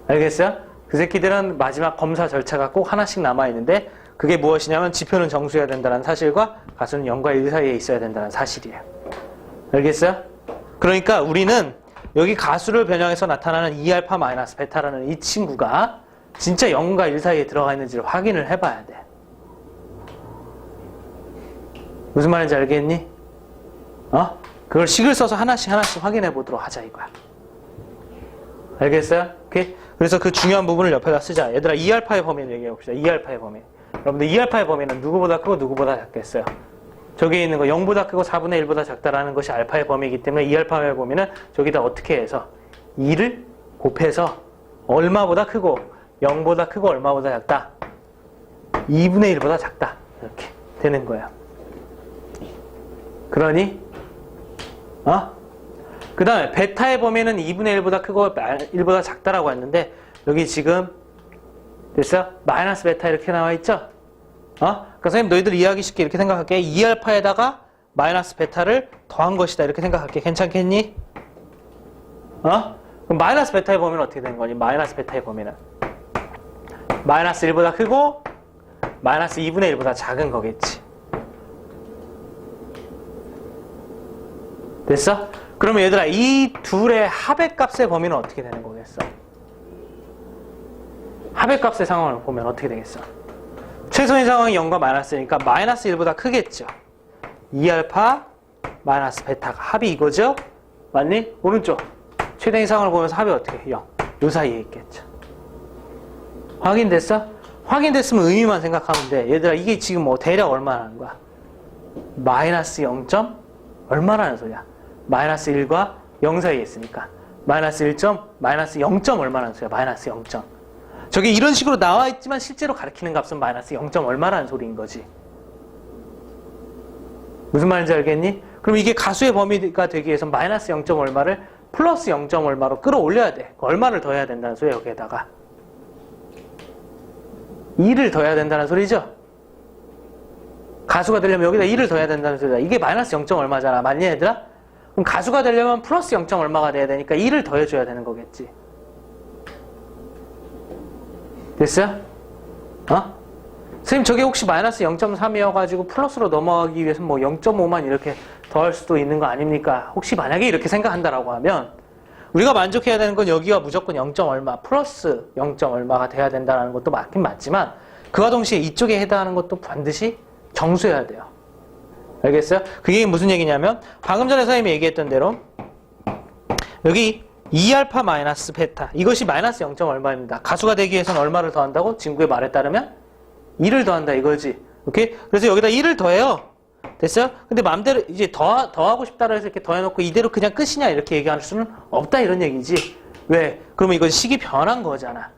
알겠어요? 그 새끼들은 마지막 검사 절차가 꼭 하나씩 남아있는데 그게 무엇이냐면 지표는 정수여야 된다는 사실과 가수는 0과 1 사이에 있어야 된다는 사실이에요. 알겠어요? 그러니까 우리는 여기 가수를 변형해서 나타나는 2α 베타라는 이 친구가 진짜 0과 1 사이에 들어가 있는지를 확인을 해봐야 돼. 무슨 말인지 알겠니? 그걸 식을 써서 하나씩 확인해 보도록 하자 이거야. 알겠어요? 오케이? 그래서 그 중요한 부분을 옆에다 쓰자. 얘들아 2알파의 범위를 얘기해 봅시다. 2알파의 범위. 여러분들 2알파의 범위는 누구보다 크고 누구보다 작겠어요. 저기에 있는 거 0보다 크고 4분의 1보다 작다라는 것이 알파의 범위이기 때문에 2알파의 범위는 저기다 어떻게 해서 2를 곱해서 얼마보다 크고 0보다 크고 얼마보다 작다? 2분의 1보다 작다. 이렇게 되는 거예요. 그러니 그 다음에 베타의 범위는 2분의 1보다 크고 1보다 작다라고 했는데 여기 지금 됐어? 마이너스 베타 이렇게 나와 있죠? 그러니까 선생님 너희들 이해하기 쉽게 이렇게 생각할게. 2알파에다가 마이너스 베타를 더한 것이다 이렇게 생각할게. 괜찮겠니? 그럼 마이너스 베타의 범위는 어떻게 되는 거니? 마이너스 베타의 범위는 마이너스 1보다 크고 마이너스 2분의 1보다 작은 거겠지. 됐어? 그러면 얘들아 이 둘의 합의 값의 범위는 어떻게 되는 거겠어? 합의 값의 상황을 보면 어떻게 되겠어? 최소인 상황이 0과 마이너스니까 마이너스 1보다 크겠죠. 2알파 마이너스 베타가 합이 이거죠? 맞니? 오른쪽 최대인 상황을 보면서 합이 어떻게 해? 0. 요 사이에 있겠죠. 확인됐어? 확인됐으면 의미만 생각하면 돼. 얘들아 이게 지금 뭐 대략 얼마라는 거야? 마이너스 0. 얼마라는 소리야? 마이너스 1과 0 사이에 있으니까 마이너스 1점, 마이너스 0점 얼마라는 소리야? 마이너스 0점. 저게 이런 식으로 나와 있지만 실제로 가리키는 값은 마이너스 0점 얼마라는 소리인 거지. 무슨 말인지 알겠니? 그럼 이게 가수의 범위가 되기 위해서 마이너스 0점 얼마를 플러스 0점 얼마로 끌어올려야 돼. 얼마를 더해야 된다는 소리야 여기에다가 2를 더해야 된다는 소리죠. 가수가 되려면 여기다 2를 더해야 된다는 소리다. 이게 마이너스 0점 얼마잖아. 맞니 얘들아? 그럼 가수가 되려면 플러스 0점 얼마가 돼야 되니까 2를 더해줘야 되는 거겠지. 됐어요? 선생님 저게 혹시 마이너스 0.3이어가지고 플러스로 넘어가기 위해서 뭐 0.5만 이렇게 더할 수도 있는 거 아닙니까? 혹시 만약에 이렇게 생각한다라고 하면 우리가 만족해야 되는 건 여기가 무조건 0. 얼마 플러스 0. 얼마가 돼야 된다는 것도 맞긴 맞지만 그와 동시에 이쪽에 해당하는 것도 반드시 정수해야 돼요. 알겠어요? 그게 무슨 얘기냐면 방금 전에 선생님이 얘기했던 대로 여기 2알파 마이너스 베타 이것이 마이너스 0. 얼마입니다. 가수가 되기 위해서는 얼마를 더한다고? 친구의 말에 따르면 2를 더한다 이거지. 오케이? 그래서 여기다 2를 더해요. 됐어요? 근데 마음대로 이제 더하고 싶다고 해서 이렇게 더해놓고 이대로 그냥 끝이냐 이렇게 얘기할 수는 없다 이런 얘기지. 왜? 그러면 이건 식이 변한 거잖아.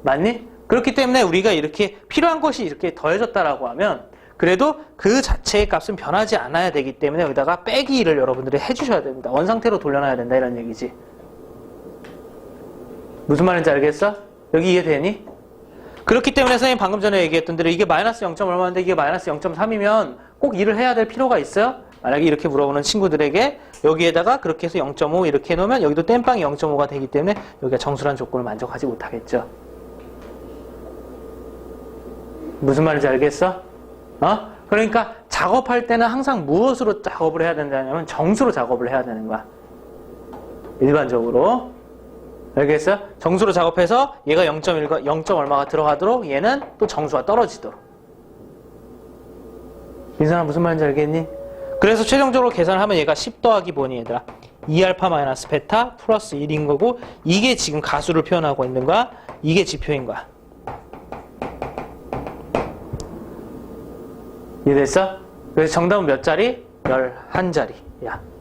맞니? 그렇기 때문에 우리가 이렇게 필요한 것이 이렇게 더해졌다라고 하면 그래도 그 자체의 값은 변하지 않아야 되기 때문에 여기다가 빼기 1을 여러분들이 해주셔야 됩니다. 원상태로 돌려놔야 된다 이런 얘기지. 무슨 말인지 알겠어? 여기 이해되니? 그렇기 때문에 선생님 방금 전에 얘기했던 대로 이게 마이너스 0. 얼마인데 이게 마이너스 0.3이면 꼭 1을 해야 될 필요가 있어요? 만약에 이렇게 물어보는 친구들에게 여기에다가 그렇게 해서 0.5 이렇게 해놓으면 여기도 땜빵이 0.5가 되기 때문에 여기가 정수란 조건을 만족하지 못하겠죠. 무슨 말인지 알겠어? 그러니까 작업할 때는 항상 무엇으로 작업을 해야 된다냐면 정수로 작업을 해야 되는 거야. 일반적으로. 알겠어요? 정수로 작업해서 얘가 0.1과 0. 얼마가 들어가도록 얘는 또 정수가 떨어지도록. 민선아 무슨 말인지 알겠니? 그래서 최종적으로 계산을 하면 얘가 10 더하기 뭐니 얘들아? 2알파 마이너스 베타 플러스 1인 거고 이게 지금 가수를 표현하고 있는 거야. 이게 지표인 거야. 이해됐어? 그래서 정답은 몇 자리? 11자리야.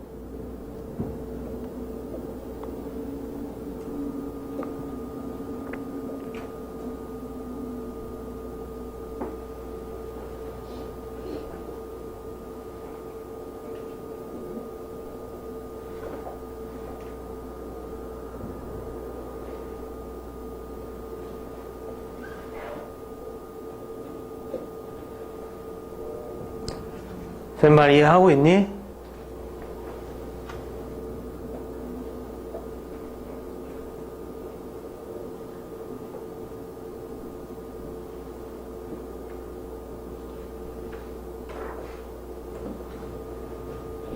제 말 이해하고 있니?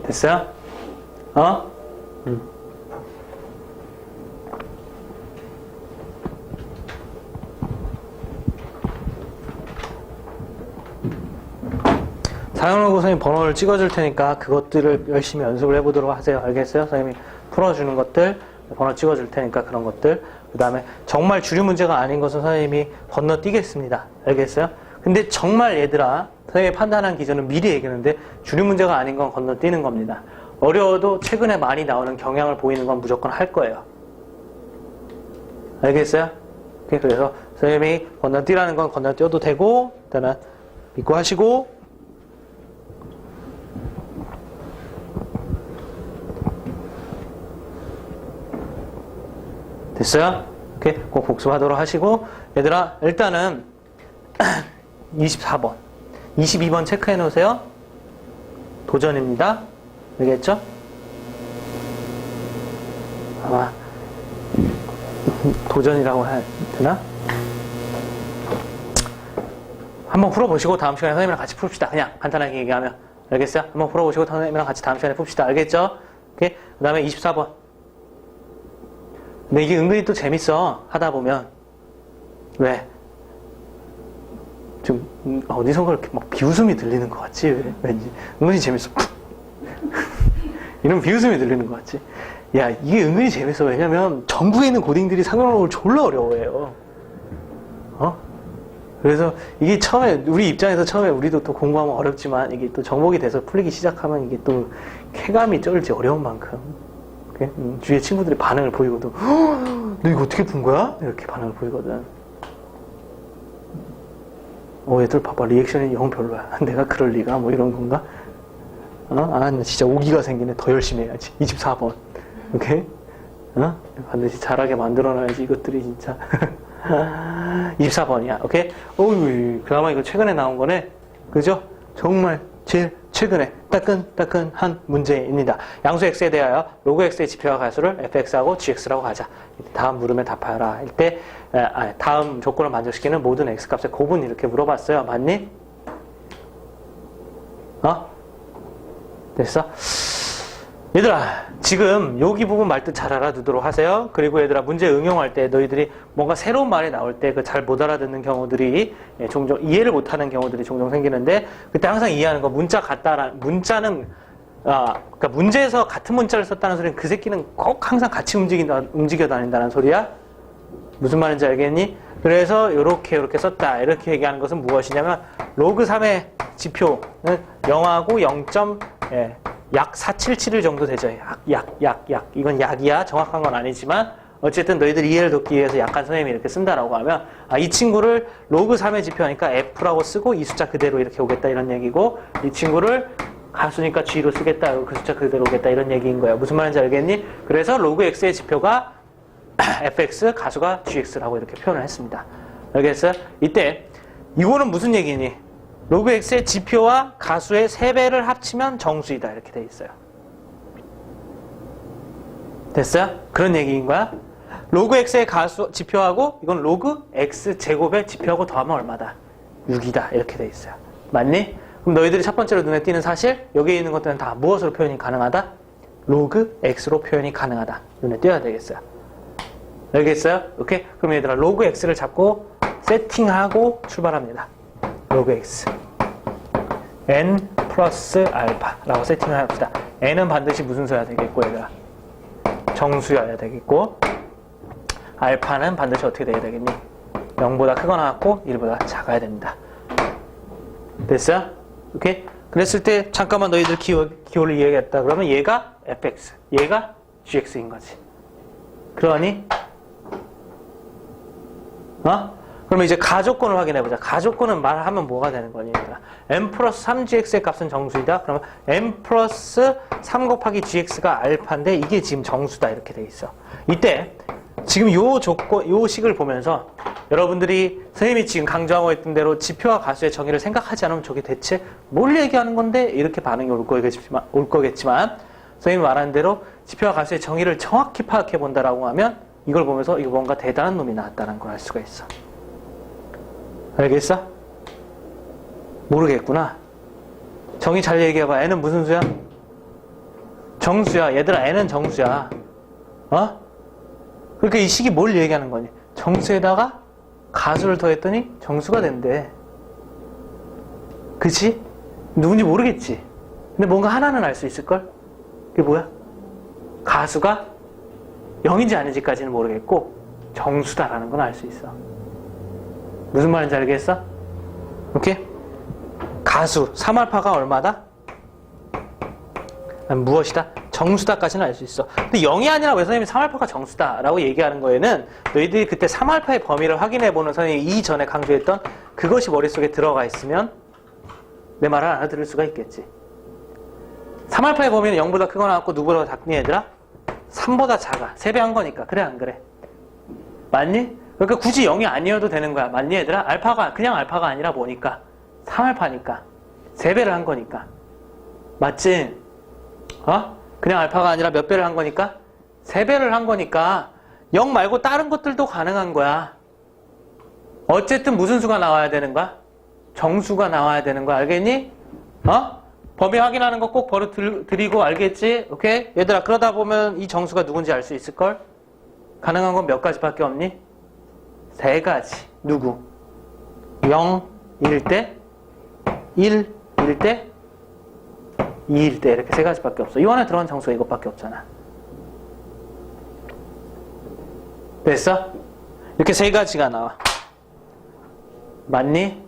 됐어요? 어? 사용로그 선생님 번호를 찍어줄 테니까 그것들을 열심히 연습을 해보도록 하세요. 알겠어요? 선생님이 풀어주는 것들, 번호 찍어줄 테니까 그런 것들. 그 다음에 정말 주류 문제가 아닌 것은 선생님이 건너뛰겠습니다. 알겠어요? 근데 정말 얘들아, 선생님이 판단한 기준은 미리 얘기하는데 주류 문제가 아닌 건 건너뛰는 겁니다. 어려워도 최근에 많이 나오는 경향을 보이는 건 무조건 할 거예요. 알겠어요? 그래서 선생님이 건너뛰라는 건 건너뛰어도 되고, 일단은 믿고 하시고, 됐어요? 오케이. 꼭 복습하도록 하시고, 얘들아, 일단은 24번, 22번 체크해 놓으세요. 도전입니다. 알겠죠? 아마 도전이라고 해야 되나? 한번 풀어보시고 다음 시간에 선생님이랑 같이 풉시다. 그냥 간단하게 얘기하면. 알겠어요? 한번 풀어보시고 선생님이랑 같이 다음 시간에 풉시다. 알겠죠? 오케이. 그 다음에 24번. 근데 이게 은근히 또 재밌어. 하다 보면. 왜? 좀, 어디선가 이렇게 막 비웃음이 들리는 것 같지? 왜? 왠지. 은근히 재밌어. 이런 비웃음이 들리는 것 같지? 야, 이게 은근히 재밌어. 왜냐면, 전국에 있는 고딩들이 상관론을 졸라 어려워해요. 그래서 이게 처음에, 우리 입장에서 처음에 우리도 또 공부하면 어렵지만, 이게 또 정복이 돼서 풀리기 시작하면 이게 또 쾌감이 쩔지 어려운 만큼. 주위에 친구들이 반응을 보이거든. 너 이거 어떻게 푼 거야? 이렇게 반응을 보이거든. 얘들 봐봐. 리액션이 영 별로야. 내가 그럴 리가? 뭐 이런 건가? 나 진짜 오기가 생기네. 더 열심히 해야지. 24번. 오케이? 반드시 잘하게 만들어놔야지. 이것들이 진짜. 24번이야. 오케이? 그나마 이거 최근에 나온 거네. 그죠? 정말 제일 최근에 따끈따끈한 문제입니다. 양수 x에 대하여 로그 x의 지표와 가수를 fx하고 gx라고 하자. 다음 물음에 답하여라. 이때 다음 조건을 만족시키는 모든 x 값의 곱은 이렇게 물어봤어요. 맞니? 됐어? 얘들아, 지금 여기 부분 말뜻 잘 알아두도록 하세요. 그리고 얘들아, 문제 응용할 때 너희들이 뭔가 새로운 말이 나올 때 그 잘 못 알아듣는 경우들이 종종 이해를 못하는 경우들이 종종 생기는데, 그때 항상 이해하는 거, 문자는 그러니까 문제에서 같은 문자를 썼다는 소리는 그 새끼는 꼭 항상 같이 움직여 다닌다는 소리야. 무슨 말인지 알겠니? 그래서 요렇게 썼다. 이렇게 얘기하는 것은 무엇이냐면 로그 3의 지표는 0하고 0. 약 477일 정도 되죠. 약. 이건 약이야. 정확한 건 아니지만 어쨌든 너희들 이해를 돕기 위해서 약간 선생님이 이렇게 쓴다라고 하면 이 친구를 로그 3의 지표니까 F라고 쓰고 이 숫자 그대로 이렇게 오겠다 이런 얘기고, 이 친구를 가수니까 G로 쓰겠다. 그 숫자 그대로 오겠다 이런 얘기인 거야. 무슨 말인지 알겠니? 그래서 로그 X의 지표가 fx, 가수가 gx라고 이렇게 표현을 했습니다. 알겠어요? 이때 이거는 무슨 얘기니? 로그 x의 지표와 가수의 3배를 합치면 정수이다 이렇게 돼 있어요. 됐어요? 그런 얘기인 거야. 로그 x의 가수 지표하고 이건 로그 x 제곱의 지표하고 더하면 얼마다? 6이다 이렇게 돼 있어요. 맞니? 그럼 너희들이 첫 번째로 눈에 띄는 사실, 여기에 있는 것들은 다 무엇으로 표현이 가능하다? 로그 x로 표현이 가능하다. 눈에 띄어야 되겠어요. 알겠어요? 오케이? 그럼 얘들아, 로그 x를 잡고 세팅하고 출발합니다. 로그 x n 플러스 알파라고 세팅을 합시다. n은 반드시 무슨 수여야 되겠고, 얘들아? 정수여야 되겠고, 알파는 반드시 어떻게 돼야 되겠니? 0보다 크거나 같고 1보다 작아야 됩니다. 됐어요? 오케이? 그랬을 때 잠깐만 너희들 기호를 이해하겠다. 그러면 얘가 fx, 얘가 gx인 거지. 그러니 그러면 이제 가조건을 확인해보자. 가조건은 말하면 뭐가 되는 거니? m 플러스 3gx의 값은 정수이다. 그러면 m 플러스 3 곱하기 gx가 알파인데 이게 지금 정수다 이렇게 돼 있어. 이때 지금 요 식을 보면서 여러분들이 선생님이 지금 강조하고 있던 대로 지표와 가수의 정의를 생각하지 않으면 저게 대체 뭘 얘기하는 건데? 이렇게 반응이 올 거겠지만 선생님이 말하는 대로 지표와 가수의 정의를 정확히 파악해 본다라고 하면 이걸 보면서 이거 뭔가 대단한 놈이 나왔다는 걸 알 수가 있어. 알겠어? 모르겠구나. 정의 잘 얘기해봐. n은 무슨 수야? 정수야. 얘들아, n은 정수야. 어? 그러니까 이 식이 뭘 얘기하는 거니? 정수에다가 가수를 더했더니 정수가 된대. 그치? 누군지 모르겠지? 근데 뭔가 하나는 알 수 있을걸? 그게 뭐야? 가수가 0인지 아닌지까지는 모르겠고 정수다라는 건 알 수 있어. 무슨 말인지 알겠어? 오케이? 가수 3알파가 얼마다? 무엇이다? 정수다까지는 알 수 있어. 근데 0이 아니라 왜 선생님이 3알파가 정수다라고 얘기하는 거에는 너희들이 그때 3알파의 범위를 확인해보는 선생님이 이전에 강조했던 그것이 머릿속에 들어가 있으면 내 말을 알아들을 수가 있겠지. 3알파의 범위는 0보다 크거나 같고 누구보다 작니 얘들아? 3보다 작아. 3배 한 거니까. 그래 안 그래? 맞니? 그러니까 굳이 0이 아니어도 되는 거야. 맞니 얘들아? 알파가 그냥 알파가 아니라 뭐니까? 3알파니까. 3배를 한 거니까. 맞지? 어? 그냥 알파가 아니라 몇 배를 한 거니까? 3배를 한 거니까 0 말고 다른 것들도 가능한 거야. 어쨌든 무슨 수가 나와야 되는 거야? 정수가 나와야 되는 거야. 알겠니? 어? 범위 확인하는 거 꼭 버릇들이고 알겠지? 오케이? 얘들아, 그러다 보면 이 정수가 누군지 알 수 있을걸? 가능한 건 몇 가지밖에 없니? 3가지. 누구? 0일 때, 1일 때, 2일 때 이렇게 3가지밖에 없어. 이 안에 들어간 정수가 이것밖에 없잖아. 됐어? 이렇게 3가지가 나와. 맞니?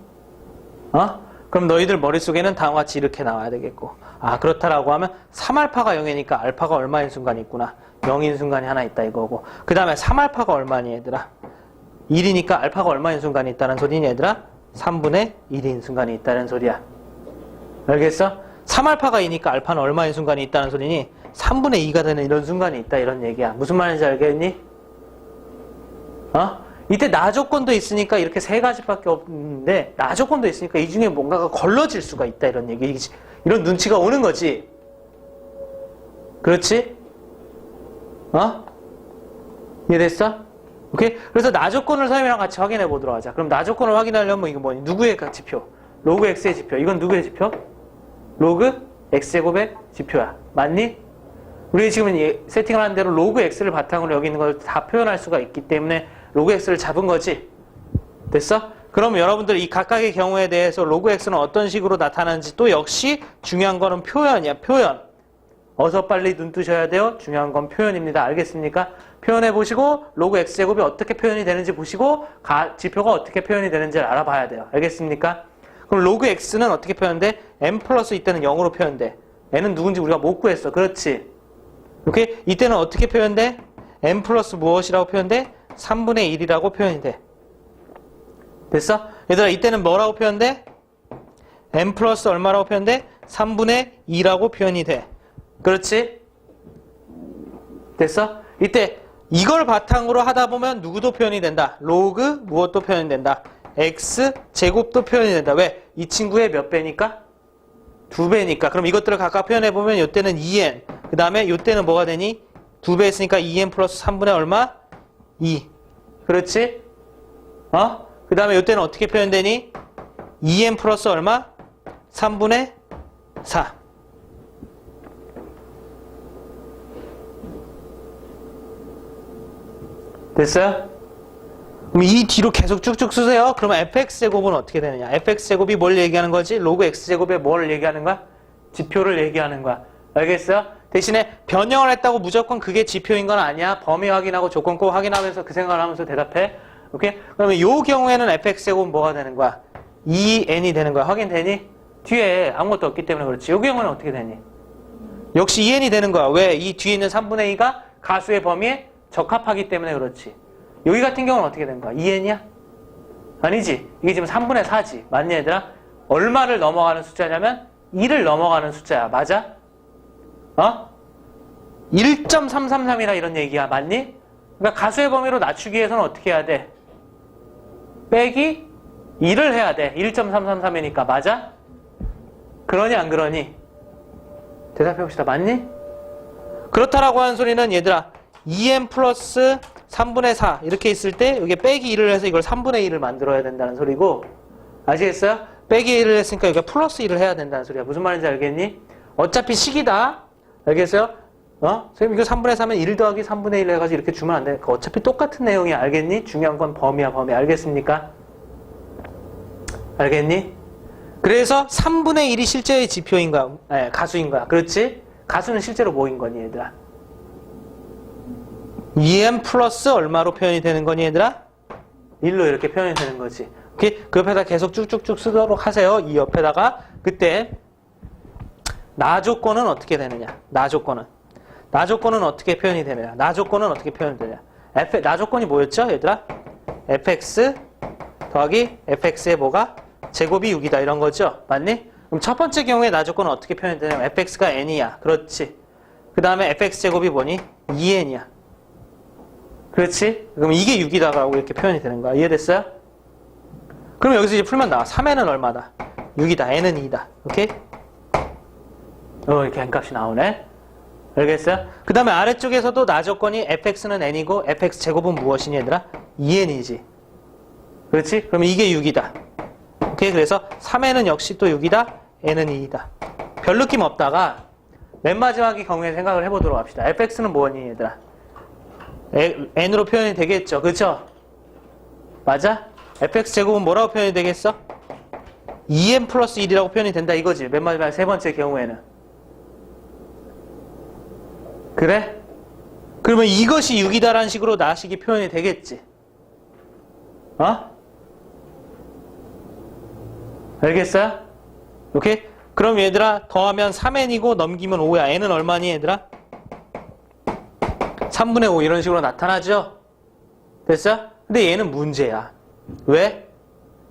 어? 그럼 너희들 머릿속에는 다음과 같이 이렇게 나와야 되겠고, 아 그렇다라고 하면 3알파가 0이니까 알파가 얼마인 순간이 있구나. 0인 순간이 하나 있다 이거고, 그 다음에 3알파가 얼마니 얘들아? 1이니까 알파가 얼마인 순간이 있다는 소리니 얘들아? 3분의 1인 순간이 있다는 소리야. 알겠어? 3알파가 2니까 알파는 얼마인 순간이 있다는 소리니 3분의 2가 되는 이런 순간이 있다 이런 얘기야. 무슨 말인지 알겠니? 어? 이때 나 조건도 있으니까 이렇게 3가지밖에 없는데 나 조건도 있으니까 이 중에 뭔가가 걸러질 수가 있다 이런 얘기지. 이런 눈치가 오는 거지. 그렇지? 어? 이해됐어? 오케이? 그래서 나 조건을 선생님이랑 같이 확인해 보도록 하자. 그럼 나 조건을 확인하려면 이거 뭐니? 누구의 지표? 로그 x의 지표. 이건 누구의 지표? 로그 x제곱의 지표야. 맞니? 우리 지금 세팅을 한 대로 로그 x를 바탕으로 여기 있는 걸 다 표현할 수가 있기 때문에 로그 x를 잡은 거지. 됐어? 그럼 여러분들 이 각각의 경우에 대해서 로그 x는 어떤 식으로 나타나는지 또 역시 중요한 거는 표현이야. 표현. 어서 빨리 눈 뜨셔야 돼요. 중요한 건 표현입니다. 알겠습니까? 표현해 보시고 로그 x제곱이 어떻게 표현이 되는지 보시고 지표가 어떻게 표현이 되는지를 알아봐야 돼요. 알겠습니까? 그럼 로그 x는 어떻게 표현돼? n 플러스 이때는 0으로 표현돼. n은 누군지 우리가 못 구했어. 그렇지? 오케이? 이때는 어떻게 표현돼? n 플러스 무엇이라고 표현돼? 3분의 1이라고 표현이 돼. 됐어? 얘들아, 이때는 뭐라고 표현돼? n 플러스 얼마라고 표현돼? 3분의 2라고 표현이 돼. 그렇지? 됐어? 이때 이걸 바탕으로 하다 보면 누구도 표현이 된다. 로그 무엇도 표현이 된다. x 제곱도 표현이 된다. 왜? 이 친구의 몇 배니까? 2배니까. 그럼 이것들을 각각 표현해보면 이때는 2n. 그 다음에 이때는 뭐가 되니? 2배 했으니까 2n 플러스 3분의 얼마? 2. 그렇지? 어? 그 다음에 이때는 어떻게 표현되니? 2n 플러스 얼마? 3분의 4. 됐어요? 그럼 이 뒤로 계속 쭉쭉 쓰세요. 그러면 fx제곱은 어떻게 되느냐? fx제곱이 뭘 얘기하는 거지? 로그 x제곱에 뭘 얘기하는 거야? 지표를 얘기하는 거야. 알겠어요? 대신에 변형을 했다고 무조건 그게 지표인 건 아니야. 범위 확인하고 조건 꼭 확인하면서 그 생각을 하면서 대답해. 오케이? 그러면 이 경우에는 fx제곱은 뭐가 되는 거야? 2n이 되는 거야. 확인되니? 뒤에 아무것도 없기 때문에 그렇지. 이 경우는 어떻게 되니? 역시 2n이 되는 거야. 왜? 이 뒤에 있는 3분의 2가 가수의 범위에 적합하기 때문에 그렇지. 여기 같은 경우는 어떻게 된 거야? 2n이야? 아니지. 이게 지금 3분의 4지. 맞니 얘들아? 얼마를 넘어가는 숫자냐면 2를 넘어가는 숫자야. 맞아? 어? 1.333이라 이런 얘기야. 맞니? 그러니까 가수의 범위로 낮추기 위해서는 어떻게 해야 돼? 빼기 2를 해야 돼. 1.333이니까. 맞아? 그러니 안 그러니? 대답해봅시다. 맞니? 그렇다라고 하는 소리는 얘들아 2n 플러스 3분의 4 이렇게 있을 때 이게 빼기 1을 해서 이걸 3분의 1을 만들어야 된다는 소리고, 아시겠어요? 빼기 1을 했으니까 여기가 플러스 1을 해야 된다는 소리야. 무슨 말인지 알겠니? 어차피 식이다. 알겠어요? 선생님 이거 3분의 3은 1 더하기 3분의 1 해가지고 이렇게 주면 안 돼. 어차피 똑같은 내용이 알겠니? 중요한 건 범위야, 범위. 알겠습니까? 알겠니? 그래서 3분의 1이 실제의 지표인 거야. 네, 가수인 거야. 그렇지? 가수는 실제로 뭐인 거니, 얘들아? 2m 플러스 얼마로 표현이 되는 거니, 얘들아? 1로 이렇게 표현이 되는 거지. 오케이? 그 옆에다 계속 쭉쭉쭉 쓰도록 하세요. 이 옆에다가. 그때, 나 조건은 어떻게 되느냐? 나 조건은 어떻게 표현이 되느냐? 나 조건은 어떻게 표현이 되느냐? 나 조건이 뭐였죠, 얘들아? fx 더하기 fx의 뭐가? 제곱이 6이다 이런 거죠? 맞니? 그럼 첫 번째 경우에 나 조건은 어떻게 표현이 되냐면 fx가 n이야. 그렇지. 그 다음에 fx 제곱이 뭐니? 2n이야. 그렇지? 그럼 이게 6이다라고 이렇게 표현이 되는 거야. 이해됐어요? 그럼 여기서 이제 풀면 나와. 3n은 얼마다? 6이다. n은 2다. 오케이? 이렇게 n값이 나오네. 알겠어요? 그 다음에 아래쪽에서도 나 조건이 fx는 n이고 fx 제곱은 무엇이니 얘들아? 2n이지. 그렇지? 그러면 이게 6이다. 오케이? 그래서 3n은 역시 또 6이다. n은 2이다. 별 느낌 없다가 맨 마지막의 경우에 생각을 해보도록 합시다. fx는 뭐니 얘들아? n으로 표현이 되겠죠. 그렇죠? 맞아? fx 제곱은 뭐라고 표현이 되겠어? 2n 플러스 1이라고 표현이 된다 이거지. 맨 마지막 세 번째 경우에는. 그래? 그러면 이것이 6이다라는 식으로 나식이 표현이 되겠지. 알겠어요? 오케이? 그럼 얘들아 더하면 3n이고 넘기면 5야. n은 얼마니 얘들아? 3분의 5 이런 식으로 나타나죠? 됐어? 근데 얘는 문제야. 왜?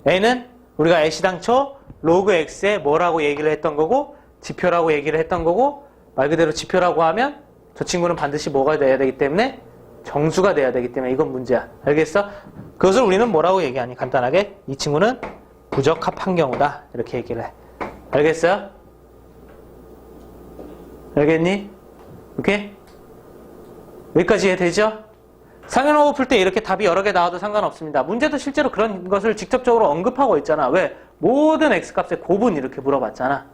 n은 우리가 애시당초 로그 x에 뭐라고 얘기를 했던 거고 지표라고 얘기를 했던 거고 말 그대로 지표라고 하면 저 친구는 반드시 뭐가 돼야 되기 때문에 정수가 돼야 되기 때문에 이건 문제야. 알겠어? 그것을 우리는 뭐라고 얘기하니? 간단하게 이 친구는 부적합한 경우다. 이렇게 얘기를 해. 알겠어요? 알겠니? 오케이? 여기까지 이해되죠? 상현호흡 풀 때 이렇게 답이 여러 개 나와도 상관없습니다. 문제도 실제로 그런 것을 직접적으로 언급하고 있잖아. 왜? 모든 x값의 곱은 이렇게 물어봤잖아.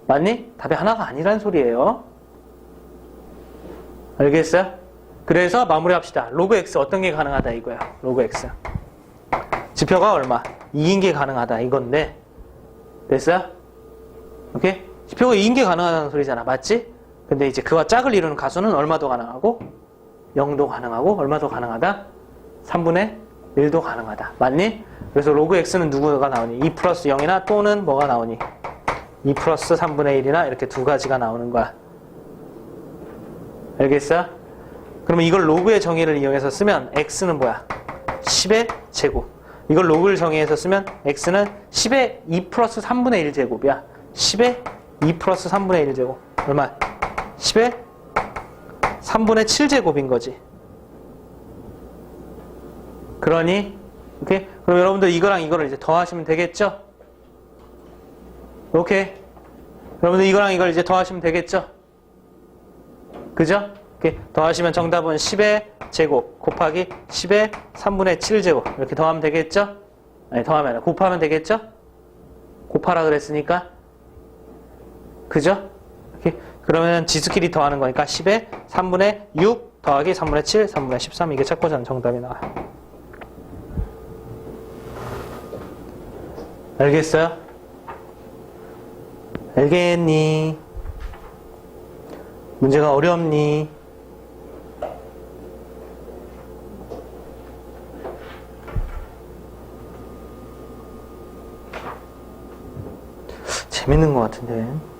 맞니? 답이 하나가 아니란 소리예요. 알겠어요? 그래서 마무리합시다. 로그 x 어떤 게 가능하다 이거야. 로그 x. 지표가 얼마? 2인 게 가능하다 이건데. 됐어요? 오케이? 지표가 2인 게 가능하다는 소리잖아. 맞지? 근데 이제 그와 짝을 이루는 가수는 얼마도 가능하고 0도 가능하고 얼마도 가능하다? 3분의 1도 가능하다. 맞니? 그래서 로그 x는 누구가 나오니? 2 플러스 0이나 또는 뭐가 나오니? 2 플러스 3분의 1이나 이렇게 두 가지가 나오는 거야. 알겠어? 그러면 이걸 로그의 정의를 이용해서 쓰면 x는 뭐야? 10의 제곱. 이걸 로그를 정의해서 쓰면 x는 10의 2 플러스 3분의 1 제곱이야. 10의 2 플러스 3분의 1 제곱. 얼마? 10의 3분의 7 제곱인 거지. 그러니 오케이? 그럼 여러분들 이거랑 이거를 이제 더하시면 되겠죠? 오케이? 여러분들 이거랑 이걸 이제 더하시면 되겠죠? 그죠? 오케이? 더하시면 정답은 10의 제곱 곱하기 10의 3분의 7 제곱 이렇게 더하면 되겠죠? 아니 더하면 아니라 곱하면 되겠죠? 곱하라 그랬으니까 그죠? 오케이? 그러면 지수끼리 더하는 거니까 10의 3분의 6 더하기 3분의 7 3분의 13 이게 찾고자 하는 정답이 나와요. 알겠어요? 알겠니? 문제가 어렵니? 재밌는 것 같은데.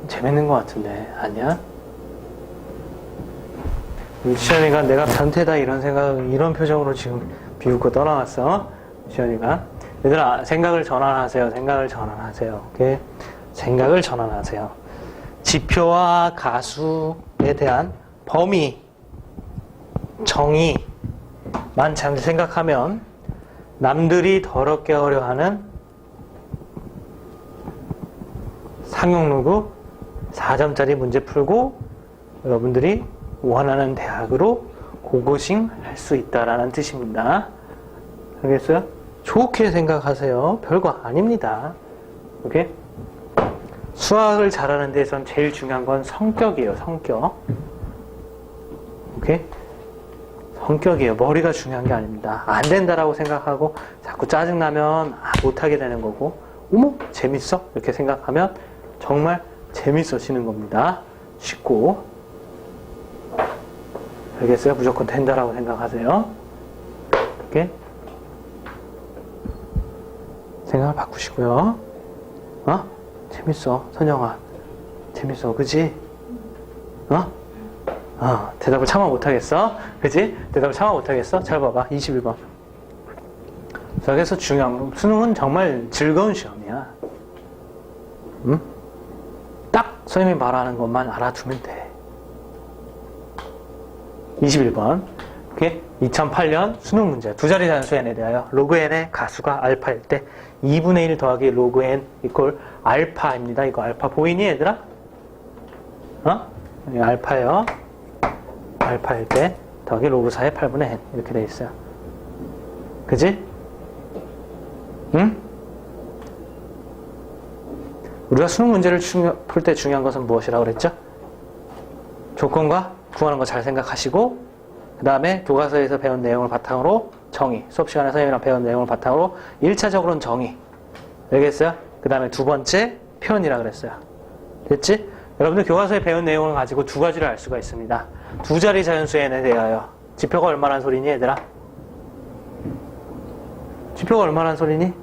재밌는 것 같은데 아니야? 시연이가 내가 변태다 이런 이런 표정으로 지금 비웃고 떠나왔어. 시연이가. 얘들아, 생각을 전환하세요. 생각을 전환하세요. 오케이? 생각을 전환하세요. 지표와 가수에 대한 범위, 정의만 잘 생각하면 남들이 더럽게 어려하는 상용로그 4점짜리 문제 풀고 여러분들이 원하는 대학으로 고고싱 할 수 있다라는 뜻입니다. 알겠어요? 좋게 생각하세요. 별거 아닙니다. 오케이? 수학을 잘하는 데선 제일 중요한 건 성격이에요. 성격. 오케이? 성격이에요. 머리가 중요한 게 아닙니다. 안 된다라고 생각하고 자꾸 짜증나면 못하게 되는 거고, 어머 재밌어? 이렇게 생각하면 정말 재밌어지는 겁니다. 쉽고. 알겠어요? 무조건 된다라고 생각하세요. 이렇게 생각을 바꾸시고요. 재밌어, 선영아. 재밌어, 그지? 대답을 차마 못하겠어? 그지? 대답을 차마 못하겠어? 잘 봐봐. 21번. 그래서 중요한 건, 수능은 정말 즐거운 시험이야. 응? 딱 선생님이 말하는 것만 알아두면 돼. 21번. 오케이? 2008년 수능 문제. 두 자리 단수 n에 대하여 로그 n의 가수가 알파일 때 2분의 1 더하기 로그 n 이꼴 알파입니다. 이거 알파 보이니 얘들아? 여기 알파요. 알파일 때 더하기 로그 4의 8분의 n 이렇게 돼 있어요. 그지? 응? 우리가 수능 문제를 풀 때 중요한 것은 무엇이라고 그랬죠? 조건과 구하는 거 잘 생각하시고, 그 다음에 교과서에서 배운 내용을 바탕으로 정의, 수업 시간에 선생님이랑 배운 내용을 바탕으로 1차적으로는 정의. 알겠어요? 그 다음에 두 번째 표현이라 그랬어요. 됐지? 여러분들 교과서에 배운 내용을 가지고 두 가지를 알 수가 있습니다. 두 자리 자연수 n에 대하여 지표가 얼마란 소리니 얘들아? 지표가 얼마란 소리니?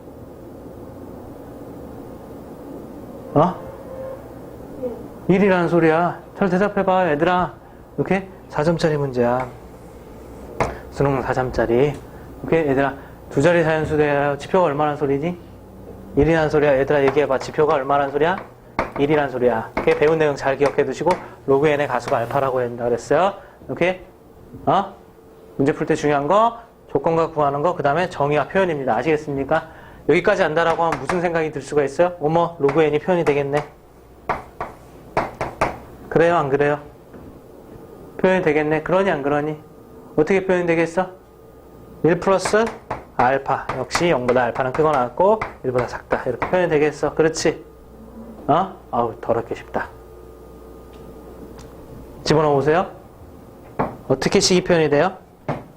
1이라는 소리야. 잘 대답해봐 얘들아. 이렇게 4점짜리 문제야. 수능 4점짜리. 오케이 얘들아, 두 자리 자연수 대하여 지표가 얼마란 소리니? 1이라는 소리야. 얘들아 얘기해봐. 지표가 얼마란 소리야? 1이란 소리야. 오케이? 배운 내용 잘 기억해 두시고 로그 n의 가수가 알파라고 했다 그랬어요. 오케이? 문제 풀 때 중요한 거 조건과 구하는 거, 그 다음에 정의와 표현입니다. 아시겠습니까? 여기까지 안다라고 하면 무슨 생각이 들 수가 있어요? 어머, 로그 n이 표현이 되겠네. 그래요, 안 그래요? 표현이 되겠네. 그러니 안 그러니? 어떻게 표현이 되겠어? 1 플러스 알파. 역시 0보다 알파는 크거나 같고 1보다 작다. 이렇게 표현이 되겠어. 그렇지? 아우, 더럽게 쉽다. 집어넣어 보세요. 어떻게 식이 표현이 돼요?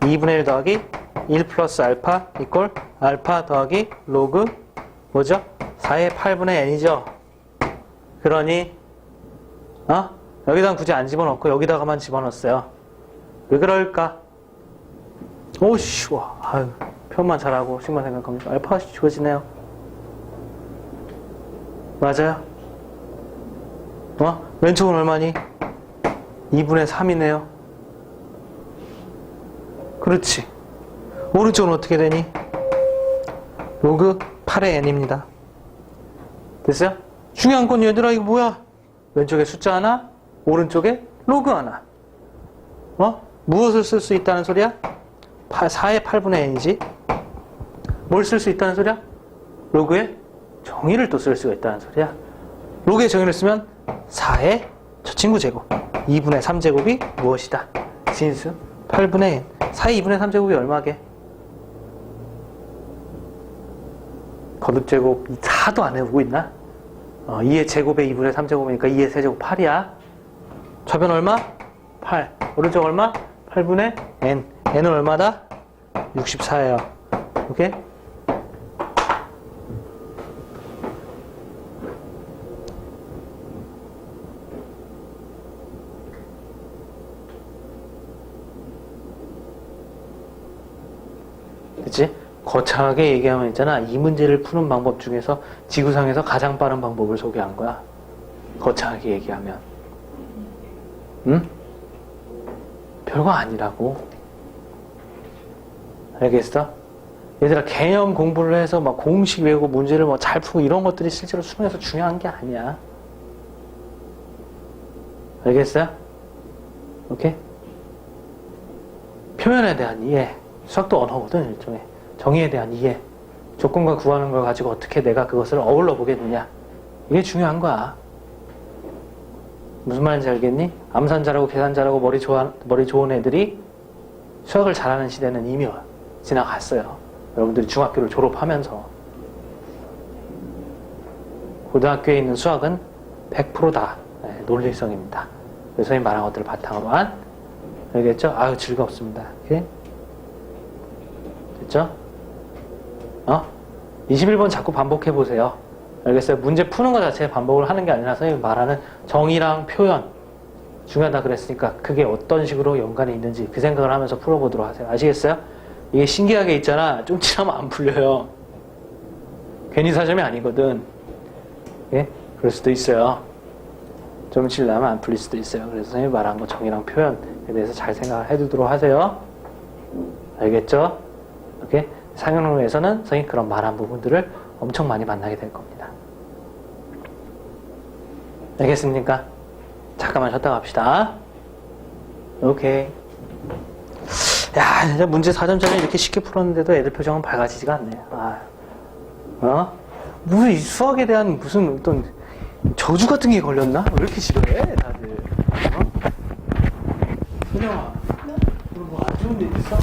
2분의 1 더하기 1 플러스 알파 이꼴 알파 더하기 로그 뭐죠? 4의 8분의 n이죠. 그러니 여기다가 굳이 안 집어넣고 여기다가만 집어넣었어요. 왜 그럴까? 오씨, 와, 아유, 표현만 잘하고 식만 생각하면 알파가 지워지네요. 맞아요? 왼쪽은 얼마니? 2분의 3이네요. 그렇지. 오른쪽은 어떻게 되니? 로그 8의 n입니다. 됐어요? 중요한 건 얘들아 이거 뭐야? 왼쪽에 숫자 하나, 오른쪽에 로그 하나. 무엇을 쓸 수 있다는 소리야? 4의 8분의 n이지. 뭘 쓸 수 있다는 소리야? 로그의 정의를 또 쓸 수가 있다는 소리야. 로그의 정의를 쓰면 4의 저 친구 제곱 2분의 3제곱이 무엇이다? 진수 8분의 n. 4의 2분의 3제곱이 얼마게? 거듭제곱 4도 안 해보고 있나? 2의 제곱에 2분의 3제곱이니까 2의 세제곱 8이야. 좌변 얼마? 8. 오른쪽 얼마? 8분의 n. n은 얼마다? 64예요. 오케이? 그치? 거창하게 얘기하면 있잖아. 이 문제를 푸는 방법 중에서 지구상에서 가장 빠른 방법을 소개한 거야. 거창하게 얘기하면. 응? 별거 아니라고. 알겠어? 얘들아, 개념 공부를 해서 막 공식 외우고 문제를 뭐 잘 풀고 이런 것들이 실제로 수능에서 중요한 게 아니야. 알겠어요? 오케이? 표현에 대한 이해. 수학도 언어거든, 일종의. 정의에 대한 이해. 조건과 구하는 걸 가지고 어떻게 내가 그것을 어울러 보겠느냐. 이게 중요한 거야. 무슨 말인지 알겠니? 암산 잘하고 계산 잘하고 머리 좋은 애들이 수학을 잘하는 시대는 이미 지나갔어요. 여러분들이 중학교를 졸업하면서. 고등학교에 있는 수학은 100%다 논리성입니다. 선생님 말한 것들을 바탕으로 한. 알겠죠? 아유, 즐겁습니다. 오케이? 됐죠? 21번 자꾸 반복해보세요. 알겠어요? 문제 푸는 것 자체에 반복을 하는 게 아니라 선생님이 말하는 정의랑 표현 중요하다 그랬으니까 그게 어떤 식으로 연관이 있는지 그 생각을 하면서 풀어보도록 하세요. 아시겠어요? 이게 신기하게 있잖아. 좀 지나면 안 풀려요. 괜히 사점이 아니거든. 예? 그럴 수도 있어요. 좀 지나면 안 풀릴 수도 있어요. 그래서 선생님이 말한 거 정의랑 표현에 대해서 잘 생각을 해두도록 하세요. 알겠죠? 오케이? 상용론에서는 선생님이 그런 말한 부분들을 엄청 많이 만나게 될 겁니다. 알겠습니까? 잠깐만 쉬었다 갑시다. 오케이. 야, 진짜 문제 4점짜리 이렇게 쉽게 풀었는데도 애들 표정은 밝아지지가 않네. 무슨 이 수학에 대한 무슨 어떤 저주 같은 게 걸렸나? 왜 이렇게 싫어해, 다들? 선영아, 오늘 뭐 안 좋은 일 있어?